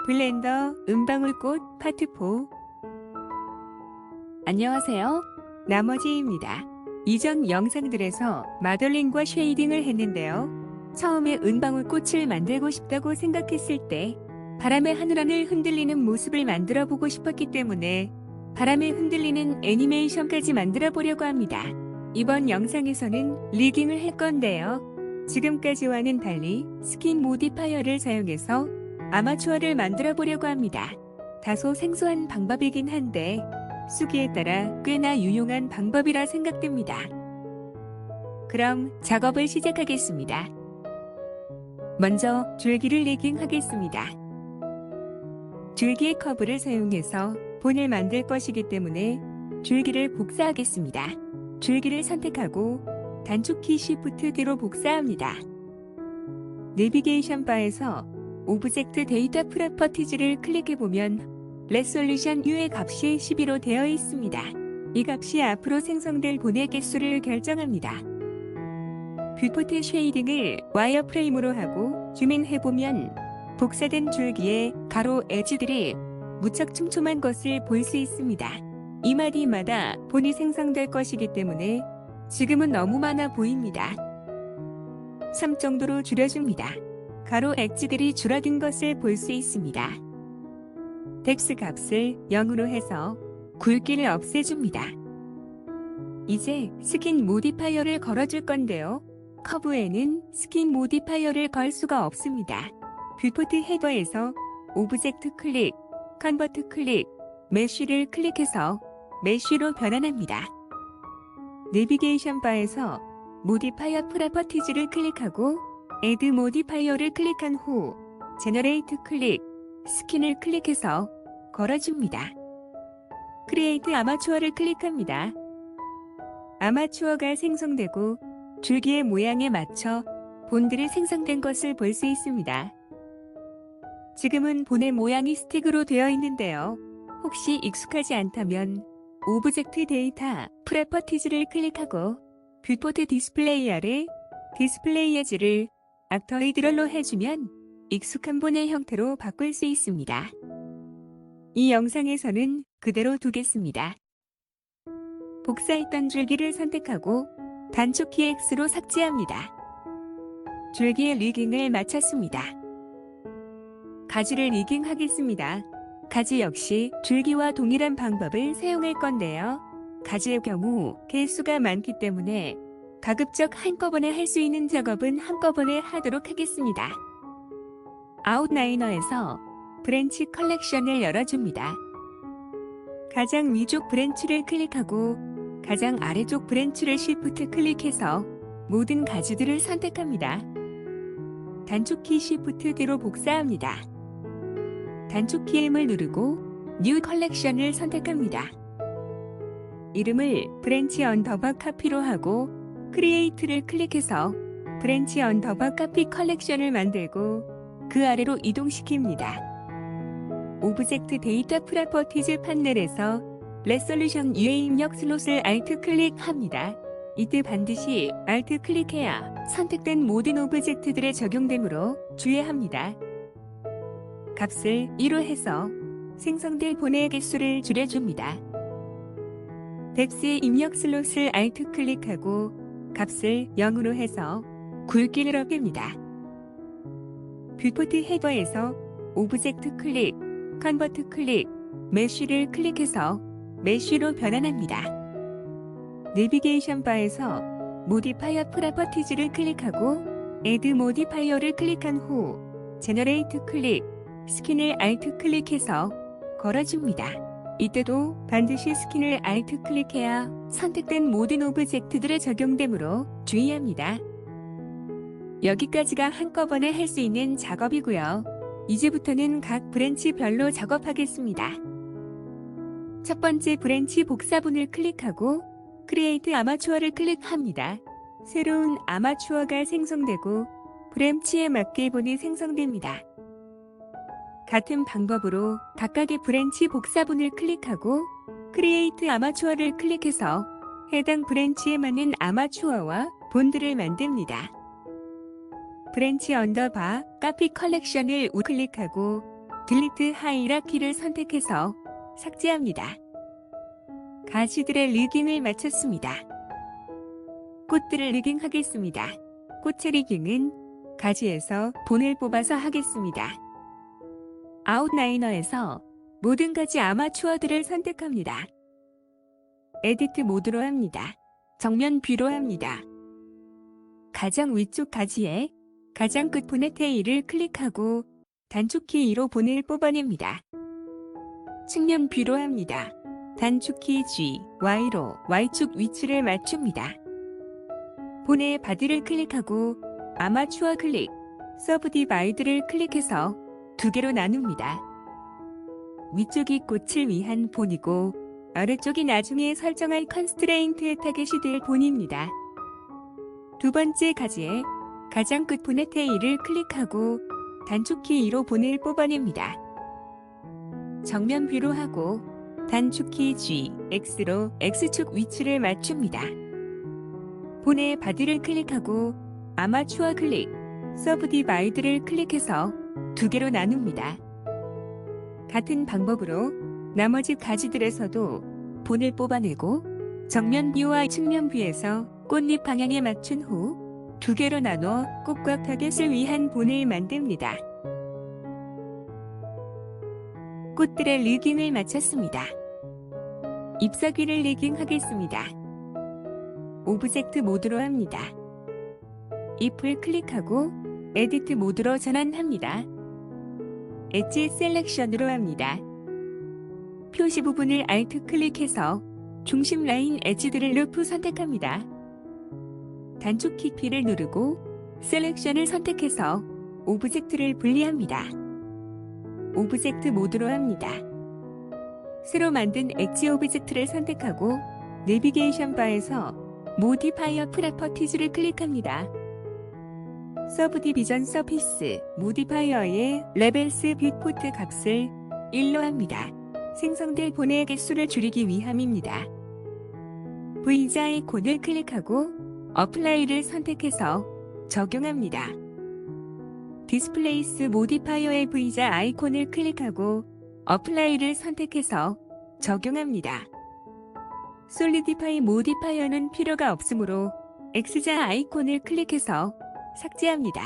블렌더 은방울꽃 파트 4. 안녕하세요. 나머지입니다. 이전 영상들에서 마덜링과 쉐이딩을 했는데요. 처음에 은방울꽃을 만들고 싶다고 생각했을 때 바람의 하늘하늘 흔들리는 모습을 만들어 보고 싶었기 때문에 바람에 흔들리는 애니메이션까지 만들어 보려고 합니다. 이번 영상에서는 리깅을 할 건데요. 지금까지와는 달리 스킨 모디파이어를 사용해서 아마추어를 만들어 보려고 합니다. 다소 생소한 방법이긴 한데 수기에 따라 꽤나 유용한 방법이라 생각됩니다. 그럼 작업을 시작하겠습니다. 먼저 줄기를 리깅하겠습니다. 줄기의 커브를 사용해서 본을 만들 것이기 때문에 줄기를 복사하겠습니다. 줄기를 선택하고 단축키 Shift D로 복사합니다. 내비게이션 바에서 오브젝트 데이터 프로퍼티즈를 클릭해보면 레솔루션 U의 값이 12로 되어 있습니다. 이 값이 앞으로 생성될 본의 개수를 결정합니다. 뷰포트 쉐이딩을 와이어프레임으로 하고 줌인해보면 복사된 줄기의 가로 엣지들이 무척 촘촘한 것을 볼 수 있습니다. 이 마디마다 본이 생성될 것이기 때문에 지금은 너무 많아 보입니다. 3 정도로 줄여줍니다. 가로 엣지들이 줄어든 것을 볼 수 있습니다. 덱스 값을 0으로 해서 굵기를 없애줍니다. 이제 스킨 모디파이어를 걸어줄 건데요. 커브에는 스킨 모디파이어를 걸 수가 없습니다. 뷰포트 헤더에서 오브젝트 클릭, 컨버트 클릭, 메쉬를 클릭해서 메쉬로 변환합니다. 내비게이션 바에서 모디파이어 프로퍼티즈를 클릭하고 Add 모디파이어를 클릭한 후 제너레이트 클릭, 스킨을 클릭해서 걸어줍니다. 크리에이트 아마추어를 클릭합니다. 아마추어가 생성되고 줄기의 모양에 맞춰 본들이 생성된 것을 볼 수 있습니다. 지금은 본의 모양이 스틱으로 되어 있는데요. 혹시 익숙하지 않다면 오브젝트 데이터 프로퍼티즈를 클릭하고 뷰포트 디스플레이 아래 디스플레이 에지를 악터 히드럴로 해주면 익숙한 본의 형태로 바꿀 수 있습니다. 이 영상에서는 그대로 두겠습니다. 복사했던 줄기를 선택하고 단축키 X로 삭제합니다. 줄기의 리깅을 마쳤습니다. 가지를 리깅하겠습니다. 가지 역시 줄기와 동일한 방법을 사용할 건데요. 가지의 경우 개수가 많기 때문에 가급적 한꺼번에 할 수 있는 작업은 한꺼번에 하도록 하겠습니다. 아웃라이너에서 브랜치 컬렉션을 열어줍니다. 가장 위쪽 브랜치를 클릭하고 가장 아래쪽 브랜치를 Shift 클릭해서 모든 가지들을 선택합니다. 단축키 Shift D로 복사합니다. 단축키 M을 누르고 New 컬렉션을 선택합니다. 이름을 브랜치 언더바 카피로 하고 크리에이트를 클릭해서 브랜치 언더바 카피 컬렉션을 만들고 그 아래로 이동시킵니다. 오브젝트 데이터 프로퍼티즈 판넬에서 레솔루션 U의 입력 슬롯을 Alt 클릭합니다. 이때 반드시 Alt 클릭해야 선택된 모든 오브젝트들에 적용되므로 주의합니다. 값을 2로 해서 생성될 본의 개수를 줄여줍니다. 덱스의 입력 슬롯을 Alt 클릭하고 값을 0으로 해서 굵기를 업입니다. 뷰포트 헤더에서 오브젝트 클릭, 컨버트 클릭, 메쉬를 클릭해서 메쉬로 변환합니다. 내비게이션 바에서 모디파이어 프로퍼티즈를 클릭하고 Add 모디파이어를 클릭한 후 제너레이트 클릭, 스킨을 Alt 클릭해서 걸어줍니다. 이때도 반드시 스킨을 Alt 클릭해야 선택된 모든 오브젝트들에 적용되므로 주의합니다. 여기까지가 한꺼번에 할 수 있는 작업이고요. 이제부터는 각 브랜치별로 작업하겠습니다. 첫 번째 브랜치 복사본을 클릭하고 크리에이트 아마추어를 클릭합니다. 새로운 아마추어가 생성되고 브랜치에 맞게 본이 생성됩니다. 같은 방법으로 각각의 브랜치 복사본을 클릭하고 크리에이트 아마추어를 클릭해서 해당 브랜치에 맞는 아마추어와 본들을 만듭니다. 브랜치 언더바 카피 컬렉션을 우클릭하고 딜리트 하이라키를 선택해서 삭제합니다. 가지들의 리깅을 마쳤습니다. 꽃들을 리깅하겠습니다. 꽃의 리깅은 가지에서 본을 뽑아서 하겠습니다. 아웃라이너에서 모든 가지 아마추어들을 선택합니다. 에디트 모드로 합니다. 정면 뷰로 합니다. 가장 위쪽 가지에 가장 끝본의 테일을 클릭하고 단축키 2로 본을 뽑아냅니다. 측면 뷰로 합니다. 단축키 G, Y로 Y축 위치를 맞춥니다. 본의 바디를 클릭하고 아마추어 클릭, 서브디바이드를 클릭해서 두 개로 나눕니다. 위쪽이 꽃을 위한 본이고 아래쪽이 나중에 설정할 컨스트레인트의 타겟이 될 본입니다. 두 번째 가지에 가장 끝본의 테일을 클릭하고 단축키 2로 본을 뽑아냅니다. 정면 뷰로 하고 단축키 G, X로 X축 위치를 맞춥니다. 본의 바디를 클릭하고 아마추어 클릭, 서브디바이드를 클릭해서 두 개로 나눕니다. 같은 방법으로 나머지 가지들에서도 본을 뽑아내고 정면 뷰와 측면 뷰에서 꽃잎 방향에 맞춘 후 두 개로 나눠 꽃과 타겟을 위한 본을 만듭니다. 꽃들의 리깅을 마쳤습니다. 잎사귀를 리깅하겠습니다. 오브젝트 모드로 합니다. 잎을 클릭하고 에디트 모드로 전환합니다. 엣지 셀렉션으로 합니다. 표시 부분을 Alt 클릭해서 중심 라인 엣지들을 루프 선택합니다. 단축키 P를 누르고 셀렉션을 선택해서 오브젝트를 분리합니다. 오브젝트 모드로 합니다. 새로 만든 엣지 오브젝트를 선택하고 내비게이션 바에서 모디파이어 프로퍼티즈를 클릭합니다. 서브디비전 서피스 모디파이어의 레벨스 뷰포트 값을 1로 합니다. 생성될 본의 개수를 줄이기 위함입니다. V자 아이콘을 클릭하고 어플라이를 선택해서 적용합니다. 디스플레이스 모디파이어의 V자 아이콘을 클릭하고 어플라이를 선택해서 적용합니다. 솔리디파이 모디파이어는 필요가 없으므로 X자 아이콘을 클릭해서 삭제합니다.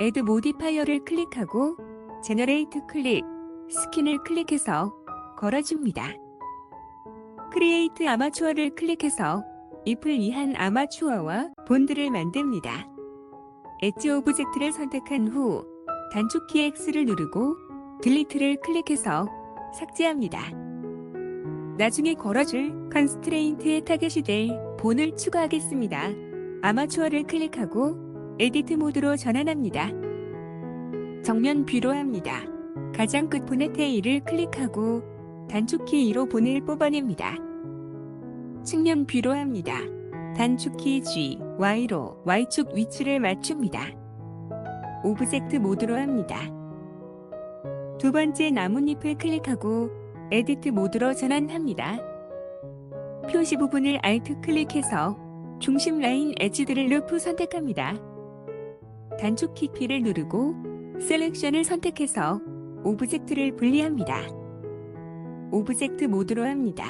Add 모디파이어를 클릭하고 제너레이트 클릭, 스킨을 클릭해서 걸어줍니다. 크리에이트 아마추어를 클릭해서 잎을 위한 아마추어와 본드를 만듭니다. 엣지 오브젝트를 선택한 후 단축키 X를 누르고 딜리트를 클릭해서 삭제합니다. 나중에 걸어줄 컨스트레인트의 타겟이 될 본을 추가하겠습니다. 아마추어를 클릭하고 에디트 모드로 전환합니다. 정면 뷰로 합니다. 가장 끝본의 테일을 클릭하고 단축키 2로 본을 뽑아냅니다. 측면 뷰로 합니다. 단축키 G, Y로 Y축 위치를 맞춥니다. 오브젝트 모드로 합니다. 두 번째 나뭇잎을 클릭하고 에디트 모드로 전환합니다. 표시 부분을 Alt 클릭해서 중심 라인 엣지들을 루프 선택합니다. 단축키 P를 누르고 셀렉션을 선택해서 오브젝트를 분리합니다. 오브젝트 모드로 합니다.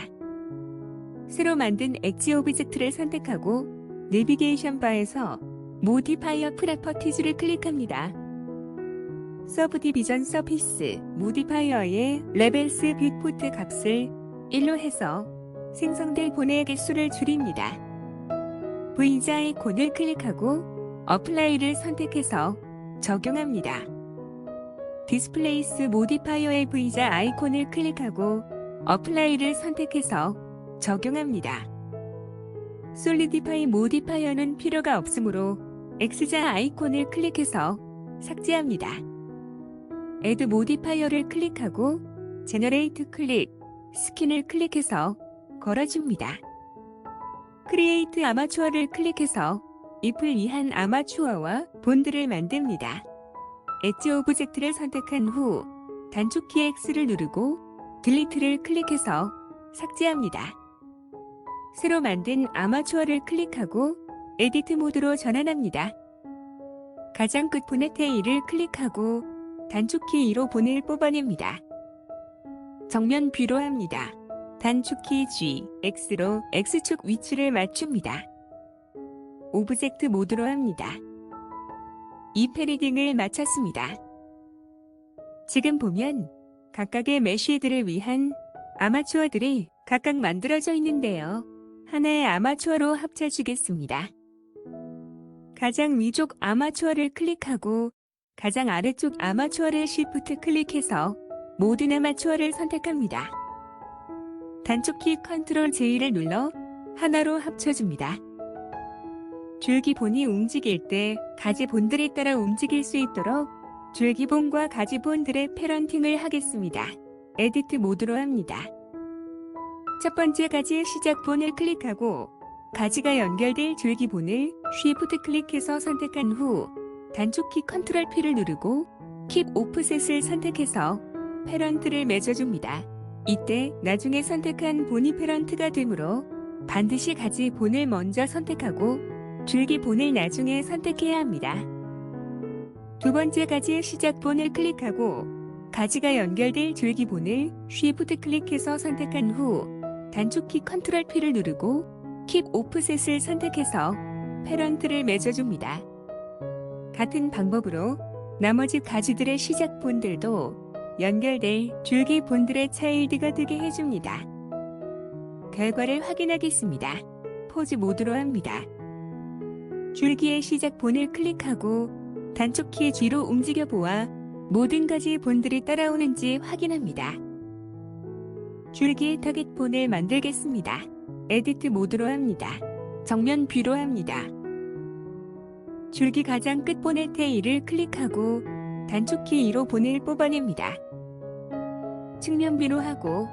새로 만든 엣지 오브젝트를 선택하고 내비게이션 바에서 모디파이어 프로퍼티즈를 클릭합니다. 서브디비전 서피스 모디파이어의 레벨스 뷰포트 값을 1로 해서 생성될 본의 개수를 줄입니다. V자 아이콘을 클릭하고 어플라이를 선택해서 적용합니다. 디스플레이스 모디파이어의 V자 아이콘을 클릭하고 어플라이를 선택해서 적용합니다. 솔리디파이 모디파이어는 필요가 없으므로 X자 아이콘을 클릭해서 삭제합니다. Add 모디파이어를 클릭하고 제너레이트 클릭, 스킨을 클릭해서 걸어줍니다. 크리에이트 아마추어를 클릭해서 잎을 위한 아마추어와 본드를 만듭니다. 엣지 오브젝트를 선택한 후 단축키 X를 누르고 딜리트를 클릭해서 삭제합니다. 새로 만든 아마추어를 클릭하고 에디트 모드로 전환합니다. 가장 끝본의 테일을 클릭하고 단축키 2로 본을 뽑아냅니다. 정면 뷰로 합니다. 단축키 G, X로 X축 위치를 맞춥니다. 오브젝트 모드로 합니다. 2패 리딩을 마쳤습니다. 지금 보면 각각의 메쉬들을 위한 아마추어들이 각각 만들어져 있는데요. 하나의 아마추어로 합쳐주겠습니다. 가장 위쪽 아마추어를 클릭하고 가장 아래쪽 아마추어를 Shift 클릭해서 모든 아마추어를 선택합니다. 단축키 Ctrl J를 눌러 하나로 합쳐줍니다. 줄기본이 움직일 때 가지본들에 따라 움직일 수 있도록 줄기본과 가지본들의 패런팅을 하겠습니다. 에디트 모드로 합니다. 첫 번째 가지의 시작본을 클릭하고 가지가 연결될 줄기본을 Shift 클릭해서 선택한 후 단축키 Ctrl P를 누르고 Keep Offset을 선택해서 패런트를 맺어줍니다. 이때 나중에 선택한 본이 패런트가 되므로 반드시 가지 본을 먼저 선택하고 줄기 본을 나중에 선택해야 합니다. 두 번째 가지의 시작본을 클릭하고 가지가 연결될 줄기 본을 Shift 클릭해서 선택한 후 단축키 Ctrl P를 누르고 Keep Offset을 선택해서 패런트를 맺어줍니다. 같은 방법으로 나머지 가지들의 시작본들도 연결될 줄기 본들의 차일드가 되게 해줍니다. 결과를 확인하겠습니다. 포즈 모드로 합니다. 줄기의 시작본을 클릭하고 단축키 G로 움직여 보아 모든 가지 본들이 따라오는지 확인합니다. 줄기의 타겟본을 만들겠습니다. 에디트 모드로 합니다. 정면 뷰로 합니다. 줄기 가장 끝본의 테일을 클릭하고 단축키 2로 본을 뽑아냅니다. 측면 뷰로 하고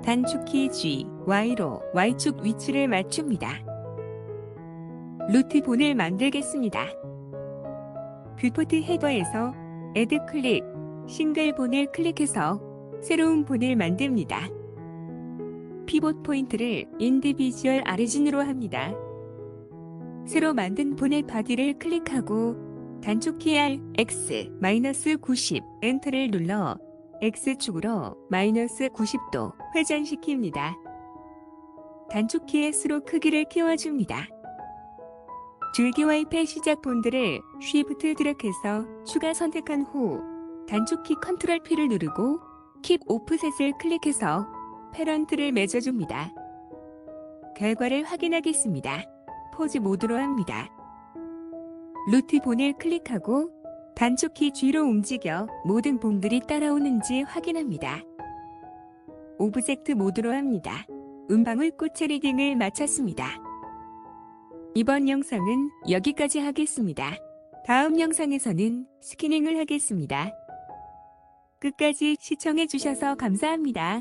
단축키 G, Y로 Y축 위치를 맞춥니다. 루트 본을 만들겠습니다. 뷰포트 헤더에서 애드 클릭, 싱글 본을 클릭해서 새로운 본을 만듭니다. 피봇 포인트를 인디비주얼 아리진으로 합니다. 새로 만든 본의 바디를 클릭하고 단축키 R, X, -90, 엔터를 눌러 X축으로 -90도 회전시킵니다. 단축키 S로 크기를 키워줍니다. 줄기와 잎의 시작 본들을 Shift 드래그해서 추가 선택한 후 단축키 Ctrl P를 누르고 Keep Offset을 클릭해서 패런트를 맺어줍니다. 결과를 확인하겠습니다. 포즈 모드로 합니다. 루트 본을 클릭하고 단축키 G로 움직여 모든 본들이 따라오는지 확인합니다. 오브젝트 모드로 합니다. 은방울 꽃의 리딩을 마쳤습니다. 이번 영상은 여기까지 하겠습니다. 다음 영상에서는 스캐닝을 하겠습니다. 끝까지 시청해주셔서 감사합니다.